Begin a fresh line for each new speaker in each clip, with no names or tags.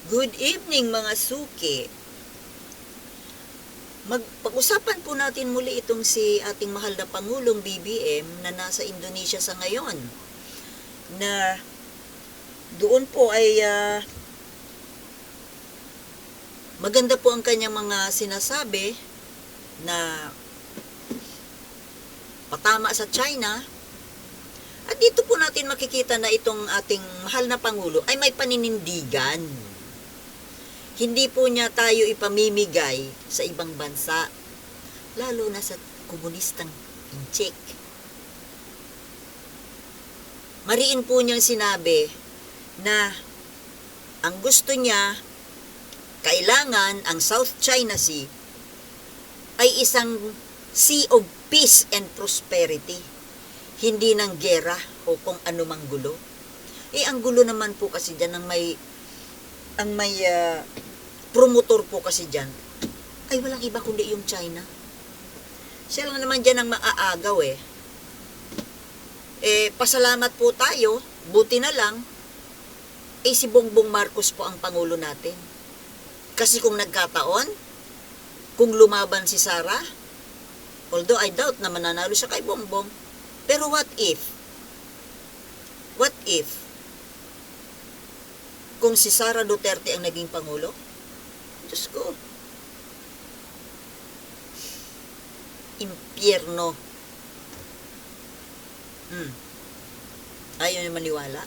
Good evening mga suki. Pag-usapan po natin muli itong si ating mahal na Pangulong BBM na nasa Indonesia sa ngayon. Na doon po ay maganda po ang kanyang mga sinasabi na patama sa China. At dito po natin makikita na itong ating mahal na Pangulo ay may paninindigan. Hindi po niya tayo ipamimigay sa ibang bansa, lalo na sa komunistang inchik. Mariin po niyang sinabi na ang gusto niya, kailangan ang South China Sea ay isang sea of peace and prosperity, hindi ng gera o kung anumang gulo. Ang gulo naman po kasi dyan ang may promotor po kasi dyan, ay walang iba kundi yung China. Siya lang naman dyan ang maaagaw pasalamat po tayo, buti na lang, si Bongbong Marcos po ang Pangulo natin. Kasi kung nagkataon, kung lumaban si Sara, although I doubt na mananalo siya kay Bongbong, pero what if? What if? Kung si Sara Duterte ang naging Pangulo? Diyos ko. Impyerno. Ayaw na maniwala.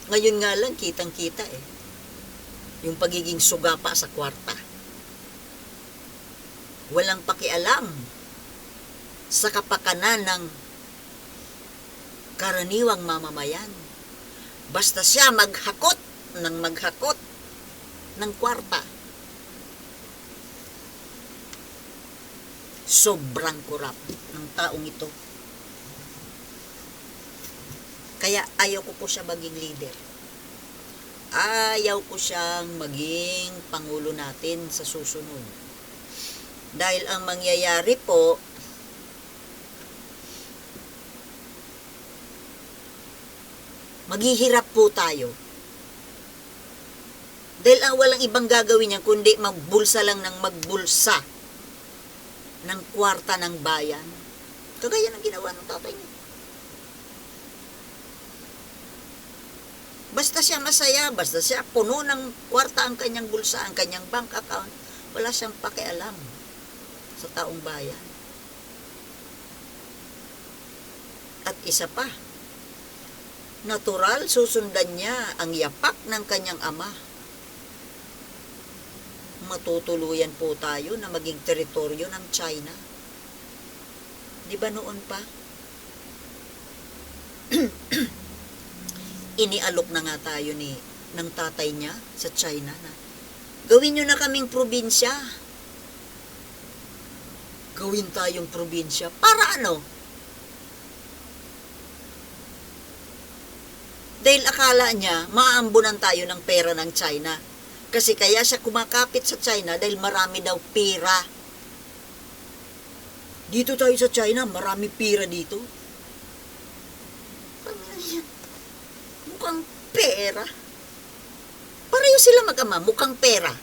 Ngayon nga lang, kitang-kita yung pagiging sugapa sa kwarta. Walang pakialam sa kapakanan ng karaniwang mamamayan. Basta siya maghakot ng kwarta. Sobrang kurap ng taong ito. Kaya ayaw ko po siya maging leader. Ayaw ko siyang maging Pangulo natin sa susunod. Dahil ang mangyayari po, maghihirap po tayo. Dahil ang walang ibang gagawin niya kundi magbulsa lang ng magbulsa ng kwarta ng bayan. Kagaya ng ginawa ng tatay niya. Basta siya masaya, basta siya puno ng kwarta ang kanyang bulsa, ang kanyang bank account, wala siyang pakialam sa taong bayan. At isa pa, natural susundan niya ang yapak ng kanyang ama. Matutuluyan po tayo na maging teritoryo ng China. Di ba noon pa? Inialok na nga tayo ng tatay niya sa China na gawin nyo na kaming probinsya. Gawin tayong probinsya. Para ano? Dahil akala niya, maaambunan tayo ng pera ng China. Kasi kaya siya kumakapit sa China dahil marami daw pera. Dito tayo sa China, marami pera dito. Mukhang pera. Pareho sila mag-ama, mukhang pera.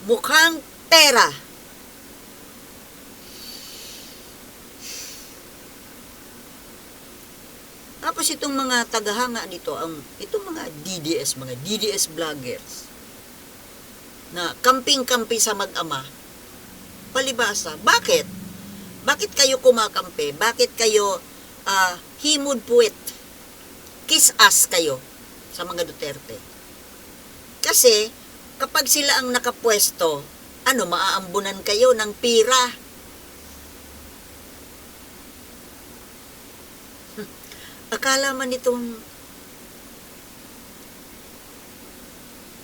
Mukhang pera. Tapos itong mga tagahanga nito, itong mga DDS vloggers, na kamping-kampi sa mag-ama, palibasa, bakit? Bakit kayo kumakampi? Bakit kayo himod puwit? Kiss ass kayo sa mga Duterte? Kasi, kapag sila ang nakapwesto, maaambunan kayo ng pira. Akala man itong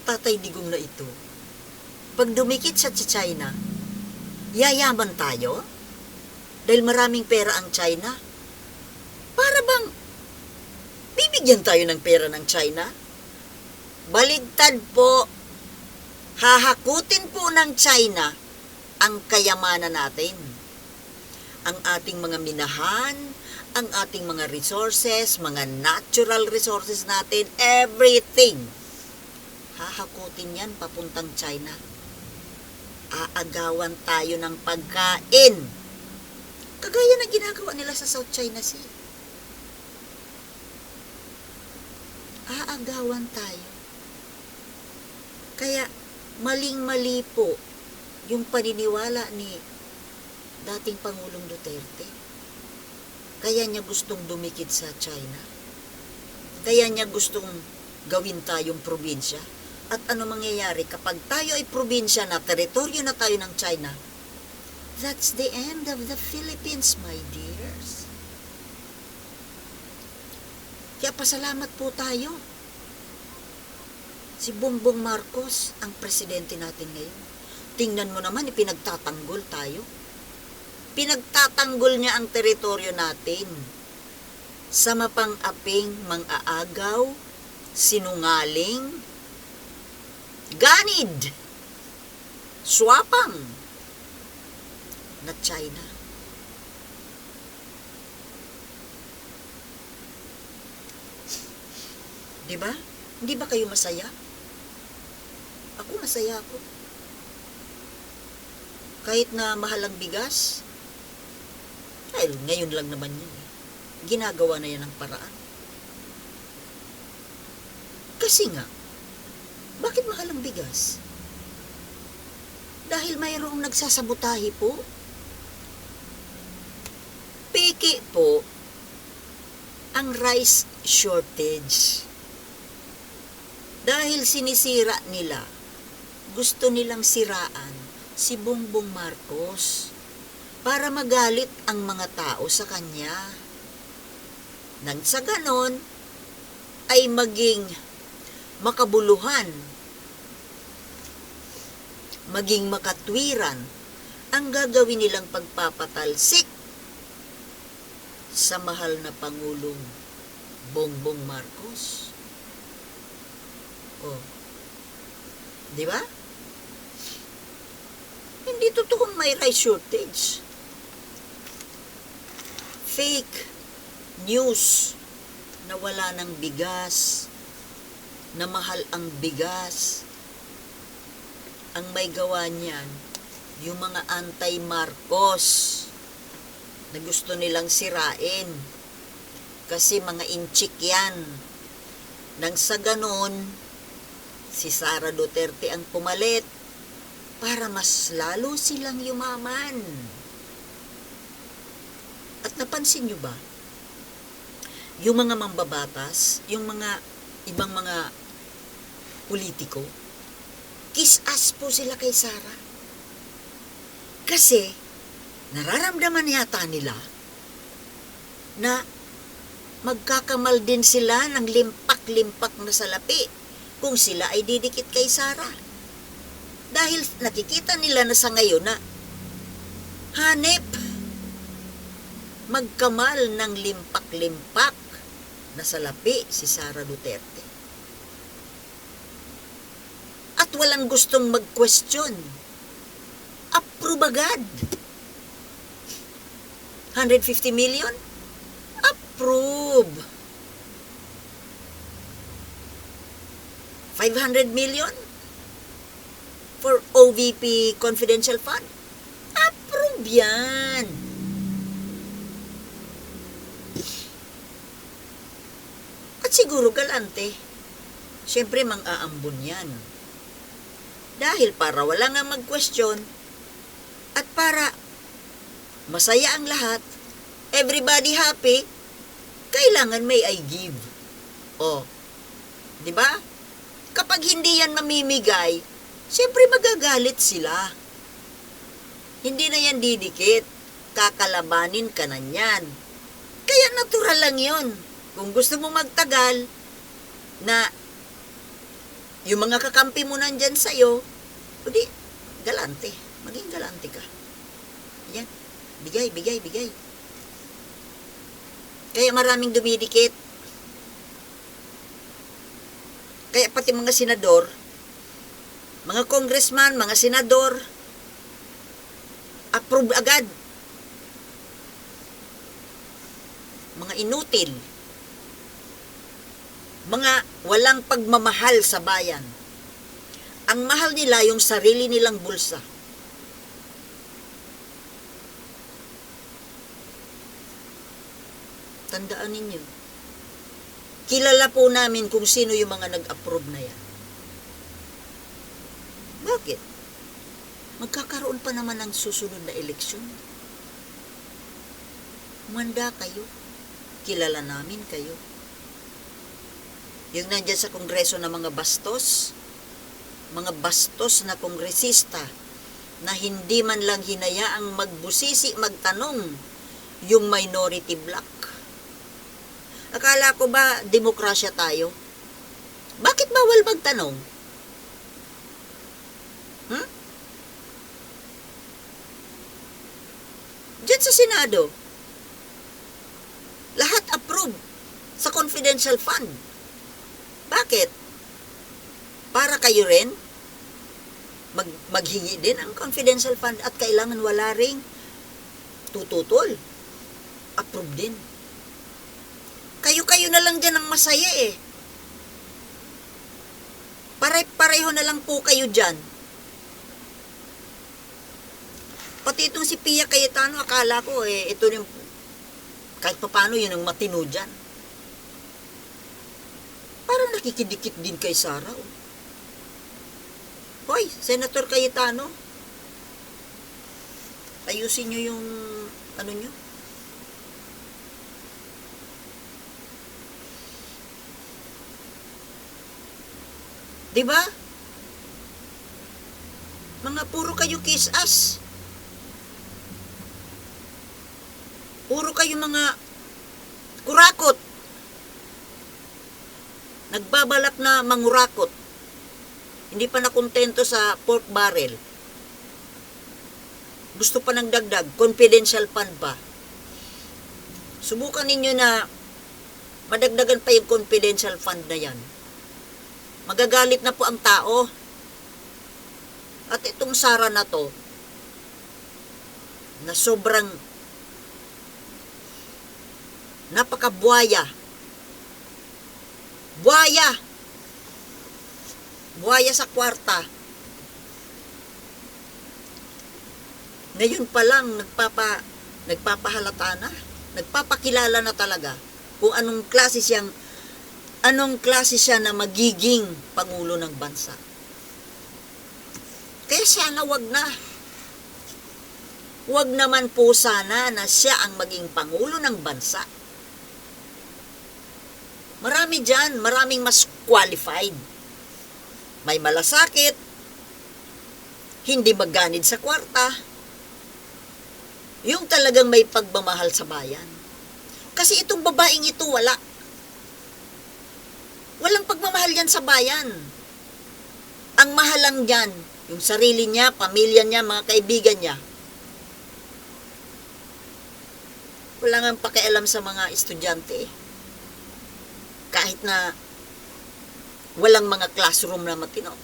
tatay digong na ito, pag dumikit sa China, yayaman tayo? Dahil maraming pera ang China? Para bang bibigyan tayo ng pera ng China? Baligtad po. Hahakutin po ng China ang kayamanan natin. Ang ating mga minahan, ang ating mga resources, mga natural resources natin, everything. Hahakutin yan papuntang China. Aagawan tayo ng pagkain. Kagaya na ginagawa nila sa South China Sea. Aagawan tayo. Kaya maling-mali po yung paniniwala ni dating Pangulong Duterte. Kaya niya gustong dumikit sa China. Kaya niya gustong gawin tayong probinsya. At ano mangyayari kapag tayo ay probinsya na, teritoryo na tayo ng China? That's the end of the Philippines, my dears. Kaya pasalamat po tayo. Si Bongbong Marcos, ang presidente natin ngayon. Tingnan mo naman, ipinagtatanggol tayo. Pinagtatanggol niya ang teritoryo natin sa mapang-aping mang-aagaw, sinungaling, ganid, swapang na China. Diba? Hindi ba kayo masaya? Ako masaya ako. Kahit na mahal ang bigas, dahil ngayon lang naman yun. Ginagawa na yan ng paraan. Kasi nga, bakit mahal ang bigas? Dahil mayroong nagsasabotahe po. Piki po ang rice shortage. Dahil sinisira nila, gusto nilang siraan si Bongbong Marcos para magalit ang mga tao sa kanya. Nang sa ganon, ay maging makabuluhan, maging makatwiran ang gagawin nilang pagpapatalsik sa mahal na Pangulong Bongbong Marcos. Oh, di ba? Hindi totoong may rice shortage. Fake news na wala ng bigas, na mahal ang bigas. Ang may gawa niyan, yung mga anti-Marcos na gusto nilang sirain. Kasi mga inchik yan. Nang sa ganon, si Sara Duterte ang pumalit para mas lalo silang yumaman. At napansin nyo ba? Yung mga mambabatas, yung mga ibang mga politiko, kiss-ass po sila kay Sara. Kasi, nararamdaman yata nila na magkakamal din sila ng limpak-limpak na salapi kung sila ay didikit kay Sara. Dahil nakikita nila na sa ngayon na hanep magkamal ng limpak-limpak na salapi si Sara Duterte. At walang gustong mag-question. Approve agad. 150 million? Approve. 500 million? For OVP Confidential Fund? Approve yan. At siguro galante. Siyempre mang-aambon yan. Dahil para wala nga mag-question at para masaya ang lahat, everybody happy, kailangan may I give. O, di ba? Kapag hindi yan mamimigay, siyempre magagalit sila. Hindi na yan didikit. Kakalabanin ka na yan. Kaya natural lang yun. Kung gusto mo magtagal, na yung mga kakampi mo nandyan sa'yo, o di, galante. Maging galante ka. Yan. Bigay, bigay, bigay. Kaya maraming dumidikit. Kaya pati mga senador, mga congressman, mga senador, approve agad. mga inutil, mga walang pagmamahal sa bayan. Ang mahal nila yung sarili nilang bulsa. Tandaan ninyo, kilala po namin kung sino yung mga nag-approve na yan. Bakit? Magkakaroon pa naman ng susunod na eleksyon. Manda kayo. Kilala namin kayo. Yung nandyan sa kongreso na mga bastos na kongresista na hindi man lang hinayaang magbusisi, magtanong yung minority bloc. Akala ko ba demokrasya tayo? Bakit bawal magtanong? Diyan sa Senado, lahat approve sa confidential fund. Bakit? Para kayo rin maghingi din ang confidential fund at kailangan wala ring tututol. Approve din. Kayo-kayo na lang dyan ang masaya eh. Pare-pareho na lang po kayo dyan. Pati itong si Pia Cayetano, akala ko ito yung, kahit paano yun ang matino dyan. Parang nakikidikit din kay Sara. Hoy, Senator Cayetano, ayusin nyo yung ano nyo. Diba? Mga puro kayo kiss ass. Puro kayo mga kurakot. Nagbabalak na mangurakot. Hindi pa nakontento sa pork barrel. Gusto pa ng dagdag, confidential fund pa. Subukan ninyo na madagdagan pa yung confidential fund na yan. Magagalit na po ang tao. At itong Sara na to, na sobrang napakabuhaya. Buhaya sa kwarta. Ngayon pa lang nagpapahalata na, nagpapakilala na talaga kung anong klase siya na magiging pangulo ng bansa. Kaya sana wag na. Wag naman po sana na siya ang maging pangulo ng bansa. Marami dyan, maraming mas qualified. May malasakit, hindi maganid sa kwarta, yung talagang may pagmamahal sa bayan. Kasi itong babaeng ito, walang pagmamahal yan sa bayan. Ang mahal lang dyan, yung sarili niya, pamilya niya, mga kaibigan niya. Wala nga pakialam sa mga estudyante. Kahit na walang mga classroom na matino.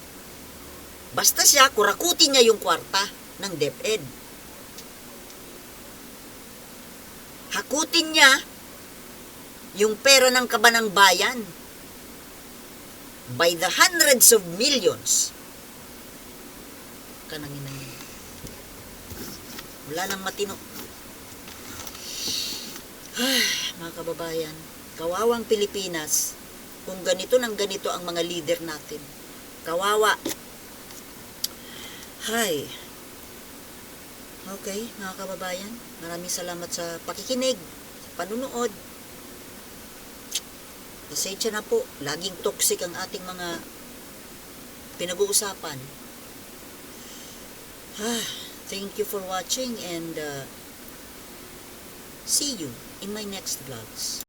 Basta siya, kurakutin niya yung kwarta ng DepEd. Hakutin niya yung pera ng kabanang bayan by the hundreds of millions. Kanangin na yun. Wala nang matino. Mga kababayan, kawawang Pilipinas kung ganito nang ganito ang mga leader natin. Kawawa. Hay. Okay, mga kababayan, maraming salamat sa pakikinig, panunood. Pasensya na po, laging toxic ang ating mga pinag-uusapan. Thank you for watching and see you in my next vlogs.